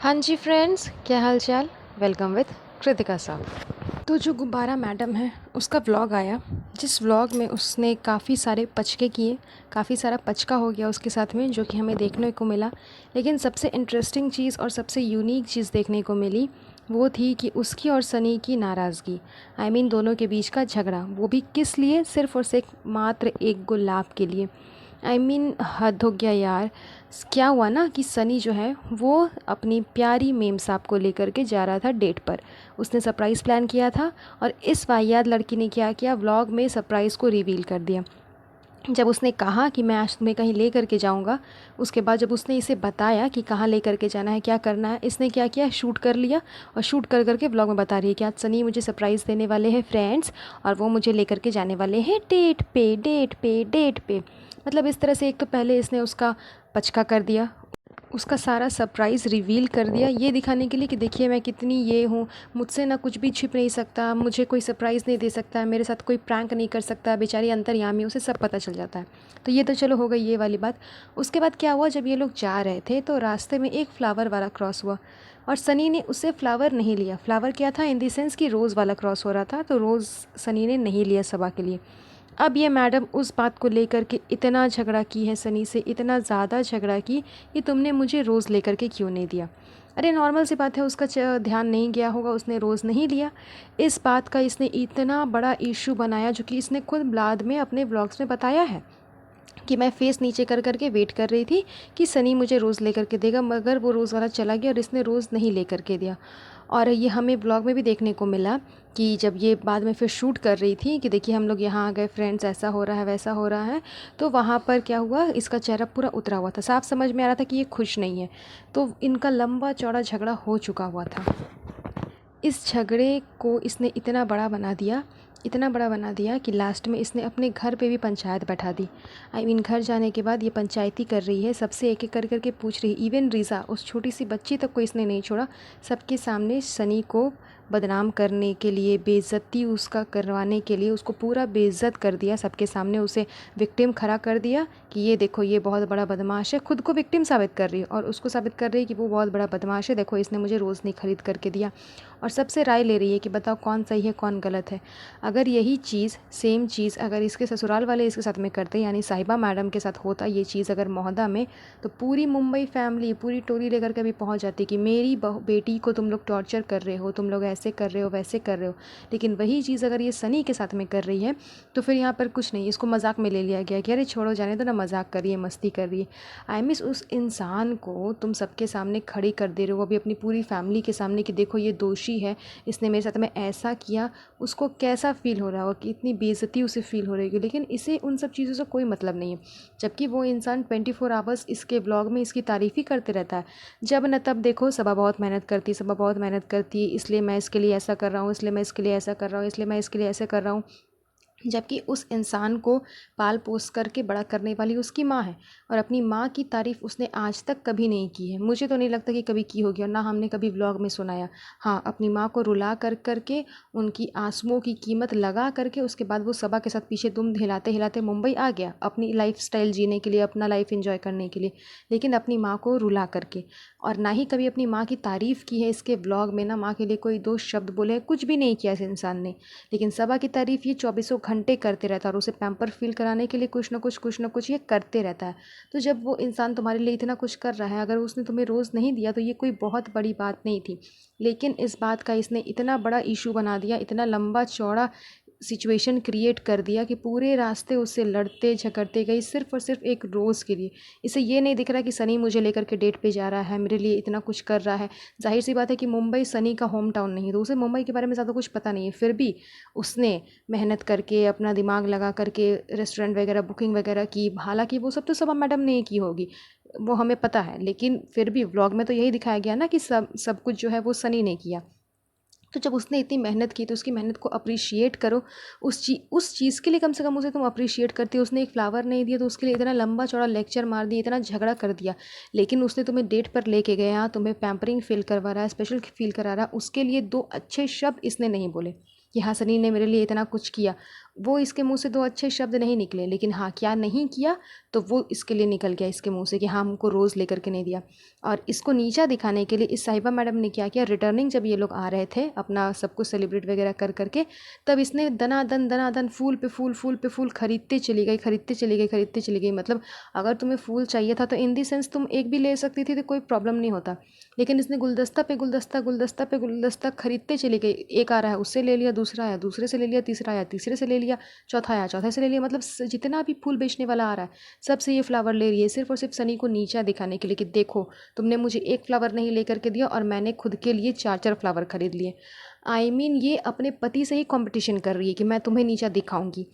हाँ जी फ्रेंड्स, क्या हाल चाल। वेलकम विद कृतिका साहब। तो जो गुब्बारा मैडम है उसका व्लॉग आया, जिस व्लॉग में उसने काफ़ी सारे पचके किए, काफ़ी सारा पचका हो गया उसके साथ में, जो कि हमें देखने को मिला। लेकिन सबसे इंटरेस्टिंग चीज़ और सबसे यूनिक चीज़ देखने को मिली वो थी कि उसकी और सनी की नाराज़गी। आई मीन दोनों के बीच का झगड़ा, वो भी किस लिए, सिर्फ़ और सिर्फ मात्र एक गुलाब के लिए। आई मीन हद हो गया यार। क्या हुआ ना कि सनी जो है वो अपनी प्यारी मेम साहब को लेकर के जा रहा था डेट पर। उसने सरप्राइज़ प्लान किया था और इस वाहियात लड़की ने क्या किया, व्लॉग में सरप्राइज़ को रिवील कर दिया। जब उसने कहा कि मैं आज तुम्हें कहीं ले करके जाऊंगा, उसके बाद जब उसने इसे बताया कि कहाँ ले करके जाना है, क्या करना है, इसने क्या किया, शूट कर लिया। और शूट कर करके व्लॉग में बता रही है कि आज सनी मुझे सरप्राइज़ देने वाले हैं फ्रेंड्स, और वो मुझे लेकर के जाने वाले हैं डेट पे डेट पे डेट पे। मतलब इस तरह से एक तो पहले इसने उसका पचका कर दिया, उसका सारा सरप्राइज़ रिवील कर दिया, ये दिखाने के लिए कि देखिए मैं कितनी ये हूँ, मुझसे ना कुछ भी छिप नहीं सकता, मुझे कोई सरप्राइज़ नहीं दे सकता, मेरे साथ कोई प्रैंक नहीं कर सकता। बेचारी अंतर्यामी, उसे सब पता चल जाता है। तो ये तो चलो हो गई ये वाली बात। उसके बाद क्या हुआ, जब ये लोग जा रहे थे तो रास्ते में एक फ्लावर वाला क्रॉस हुआ और सनी ने उससे फ्लावर नहीं लिया। फ्लावर क्या था, इन दी सेंस कि रोज़ वाला क्रॉस हो रहा था, तो रोज़ सनी ने नहीं लिया सबा के लिए। अब ये मैडम उस बात को लेकर के इतना झगड़ा की है सनी से, इतना ज़्यादा झगड़ा की कि तुमने मुझे रोज़ लेकर के क्यों नहीं दिया। अरे नॉर्मल सी बात है, उसका ध्यान नहीं गया होगा, उसने रोज़ नहीं लिया। इस बात का इसने इतना बड़ा इशू बनाया, जो कि इसने खुद बाद में अपने ब्लॉग्स में बताया है कि मैं फ़ेस नीचे कर कर के वेट कर रही थी कि सनी मुझे रोज़ लेकर के देगा, मगर वो रोज़ वाला चला गया और इसने रोज़ नहीं लेकर के दिया। और ये हमें ब्लॉग में भी देखने को मिला कि जब ये बाद में फिर शूट कर रही थी कि देखिए हम लोग यहाँ आ गए फ्रेंड्स, ऐसा हो रहा है वैसा हो रहा है, तो वहाँ पर क्या हुआ, इसका चेहरा पूरा उतरा हुआ था, साफ समझ में आ रहा था कि ये खुश नहीं है। तो इनका लंबा चौड़ा झगड़ा हो चुका हुआ था। इस झगड़े को इसने इतना बड़ा बना दिया, इतना बड़ा बना दिया कि लास्ट में इसने अपने घर पे भी पंचायत बैठा दी। आई मीन घर जाने के बाद ये पंचायती कर रही है, सबसे एक एक कर करके पूछ रही है। इवन रीज़ा, उस छोटी सी बच्ची तक को इसने नहीं छोड़ा। सबके सामने सनी को बदनाम करने के लिए, बेइज्जती उसका करवाने के लिए उसको पूरा बेइज्जत कर दिया सबके सामने। उसे विक्टिम खड़ा कर दिया कि ये देखो ये बहुत बड़ा बदमाश है। खुद को विक्टिम साबित कर रही है और उसको साबित कर रही है कि वो बहुत बड़ा बदमाश है, देखो इसने मुझे रोज़ नहीं खरीद करके दिया। और सबसे राय ले रही है कि बताओ कौन सही है कौन गलत है। अगर यही चीज़, सेम चीज़ अगर इसके ससुराल वाले इसके साथ में करते, यानी साहिबा मैडम के साथ होता ये चीज़ अगर मोहदा में, तो पूरी मुंबई फैमिली, पूरी टोली लेकर के भी पहुंच जाती कि मेरी बेटी को तुम लोग टॉर्चर कर रहे हो, तुम लोग ऐसे कर रहे हो वैसे कर रहे हो। लेकिन वही चीज़ अगर ये सनी के साथ में कर रही है तो फिर यहाँ पर कुछ नहीं, इसको मजाक में ले लिया गया कि अरे छोड़ो जाने दो ना, मजाक कर रही है, मस्ती कर रही है। आई मिस उस इंसान को तुम सबके सामने खड़ी कर दे रहे हो, अभी अपनी पूरी फैमिली के सामने कि देखो ये दोषी है, इसने मेरे साथ में ऐसा किया। उसको कैसा फ़ील हो रहा होगा कि इतनी बेइज्जती उसे फ़ील हो रही है, लेकिन इसे उन सब चीज़ों से कोई मतलब नहीं है। जबकि वो इंसान 24 आवर्स इसके ब्लॉग में इसकी तारीफ़ ही करते रहता है। जब न तब देखो सबा बहुत मेहनत करती है, सबा बहुत मेहनत करती है, इसलिए मैं इसके लिए ऐसा कर रहा हूँ, इसलिए मैं इसके लिए ऐसा कर रहा हूँ, इसलिए मैं इसके लिए ऐसा कर रहा हूँ। जबकि उस इंसान को पाल पोस करके बड़ा करने वाली उसकी माँ है, और अपनी माँ की तारीफ़ उसने आज तक कभी नहीं की है। मुझे तो नहीं लगता कि कभी की होगी, और ना हमने कभी व्लॉग में सुनाया। हाँ, अपनी माँ को रुला कर करके, उनकी आंसुओं की कीमत लगा करके, उसके बाद वो सबा के साथ पीछे दुम हिलाते हिलाते मुंबई आ गया अपनी लाइफ स्टाइल जीने के लिए, अपना लाइफ एंजॉय करने के लिए, लेकिन अपनी माँ को रुला करके। और ना ही कभी अपनी माँ की तारीफ़ की है इसके व्लॉग में, ना माँ के लिए कोई दो शब्द बोले, कुछ भी नहीं किया इस इंसान ने। लेकिन सबा की तारीफ़ ये चौबीसों घंटे करते रहता है, और उसे पैम्पर फील कराने के लिए कुछ ना कुछ ये करते रहता है। तो जब वो इंसान तुम्हारे लिए इतना कुछ कर रहा है, अगर उसने तुम्हें रोज़ नहीं दिया तो ये कोई बहुत बड़ी बात नहीं थी। लेकिन इस बात का इसने इतना बड़ा इशू बना दिया, इतना लंबा चौड़ा सिचुएशन क्रिएट कर दिया कि पूरे रास्ते उससे लड़ते झगड़ते गई, सिर्फ और सिर्फ एक रोज़ के लिए। इसे ये नहीं दिख रहा कि सनी मुझे लेकर के डेट पे जा रहा है, मेरे लिए इतना कुछ कर रहा है। जाहिर सी बात है कि मुंबई सनी का होम टाउन नहीं है, तो उसे मुंबई के बारे में ज़्यादा कुछ पता नहीं है। फिर भी उसने मेहनत करके, अपना दिमाग लगा करके रेस्टोरेंट वगैरह बुकिंग वगैरह की। हालांकि वो सब तो सब मैडम ने ही की होगी, वो हमें पता है, लेकिन फिर भी व्लॉग में तो यही दिखाया गया ना कि सब सब कुछ जो है वो सनी ने किया। तो जब उसने इतनी मेहनत की तो उसकी मेहनत को अप्रिशिएट करो। उस चीज़ के लिए कम से कम उसे तुम अप्रिशिएट करती हो। उसने एक फ्लावर नहीं दिया तो उसके लिए इतना लंबा चौड़ा लेक्चर मार दिया, इतना झगड़ा कर दिया। लेकिन उसने तुम्हें डेट पर लेके गया, तुम्हें पैम्परिंग फील करवा रहा है, स्पेशल फील करा रहा है, उसके लिए दो अच्छे शब्द इसने नहीं बोले कि हाँ सनी ने मेरे लिए इतना कुछ किया। वो इसके मुंह से 2 अच्छे शब्द नहीं निकले, लेकिन हाँ क्या नहीं किया तो वो इसके लिए निकल गया इसके मुंह से कि हाँ हमको रोज़ लेकर के नहीं दिया। और इसको नीचा दिखाने के लिए इस साहिबा मैडम ने क्या किया, रिटर्निंग जब ये लोग आ रहे थे अपना सब कुछ सेलिब्रेट वगैरह कर करके, तब इसने दनादन फूल पे फूल खरीदते चली गई। मतलब अगर तुम्हें फूल चाहिए था तो इन दी सेंस तुम एक भी ले सकती थी तो कोई प्रॉब्लम नहीं होता, लेकिन इसने गुलदस्ता पे गुलदस्ता खरीदते चली गई। एक आ रहा है उससे ले लिया, दूसरा आया दूसरे से ले लिया, तीसरा आया तीसरे से ले लिया, चौथा आया चौथे से ले लिया। मतलब जितना भी फूल बेचने वाला आ रहा है सबसे ये फ्लावर ले रही है, सिर्फ और सिर्फ सनी को नीचा दिखाने के लिए कि देखो तुमने मुझे एक फ्लावर नहीं लेकर के दिया और मैंने खुद के लिए 4 फ्लावर खरीद लिए। आई मीन ये अपने पति से ही कंपटीशन कर रही है कि मैं तुम्हें नीचा दिखाऊंगी।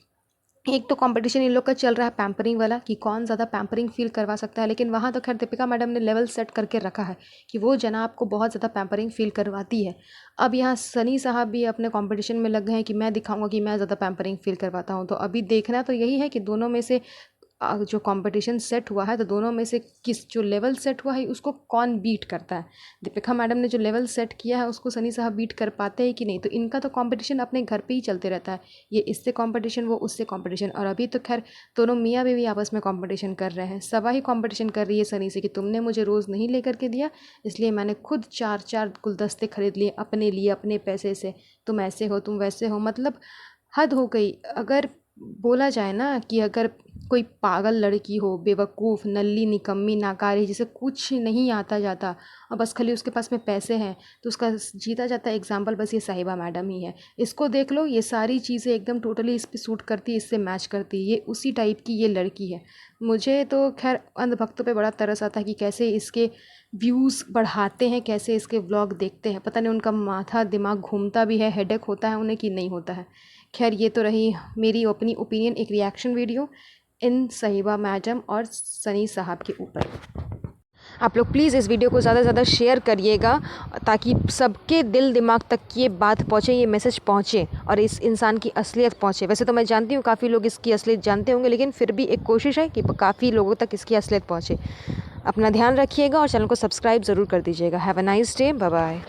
एक तो कंपटीशन इन लोग का चल रहा है पैम्परिंग वाला कि कौन ज़्यादा पैम्परिंग फील करवा सकता है, लेकिन वहाँ तो खैर दीपिका मैडम ने लेवल सेट करके रखा है कि वो जनाब को बहुत ज़्यादा पैम्परिंग फील करवाती है। अब यहाँ सनी साहब भी अपने कंपटीशन में लग गए हैं कि मैं दिखाऊंगा कि मैं ज़्यादा पैम्परिंग फील करवाता हूँ। तो अभी देखना तो यही है कि दोनों में से जो कंपटीशन सेट हुआ है तो दोनों में से किस जो लेवल सेट हुआ है उसको कौन बीट करता है। दीपिका मैडम ने जो लेवल सेट किया है उसको सनी साहब बीट कर पाते हैं कि नहीं। तो इनका तो कंपटीशन अपने घर पे ही चलते रहता है, ये इससे कंपटीशन वो उससे कंपटीशन। और अभी तो खैर दोनों मियाँ बीवी आपस में कंपटीशन कर रहे हैं। सबा ही कंपटीशन कर रही है सनी से कि तुमने मुझे रोज़ नहीं लेकर के दिया, इसलिए मैंने खुद 4 गुलदस्ते खरीद लिए अपने लिए अपने पैसे से। तुम ऐसे हो तुम वैसे हो, मतलब हद हो गई। अगर बोला जाए ना कि अगर कोई पागल लड़की हो, बेवकूफ़, नल्ली, निकम्मी, नाकारी, जिसे कुछ नहीं आता जाता और बस खाली उसके पास में पैसे हैं, तो उसका जीता जाता एग्जाम्पल बस ये साहिबा मैडम ही है। इसको देख लो, ये सारी चीज़ें एकदम टोटली इस पे सूट करती है, इससे मैच करती है। ये उसी टाइप की ये लड़की है। मुझे तो खैर अंधभक्तों पे बड़ा तरस आता है कि कैसे इसके व्यूज़ बढ़ाते हैं, कैसे इसके व्लॉग देखते हैं। पता नहीं उनका माथा दिमाग घूमता भी है, हेडेक होता है उन्हें कि नहीं होता है। खैर ये तो रही मेरी अपनी ओपिनियन, एक रिएक्शन वीडियो इन साहिबा मैडम और सनी साहब के ऊपर। आप लोग प्लीज़ इस वीडियो को ज़्यादा से ज़्यादा शेयर करिएगा ताकि सबके दिल दिमाग तक ये बात पहुँचे, ये मैसेज पहुँचे और इस इंसान की असलियत पहुँचे। वैसे तो मैं जानती हूँ काफ़ी लोग इसकी असलियत जानते होंगे, लेकिन फिर भी एक कोशिश है कि काफ़ी लोगों तक इसकी असलियत पहुँचे। अपना ध्यान रखिएगा और चैनल को सब्सक्राइब ज़रूर कर दीजिएगा। Have a nice day, bye bye.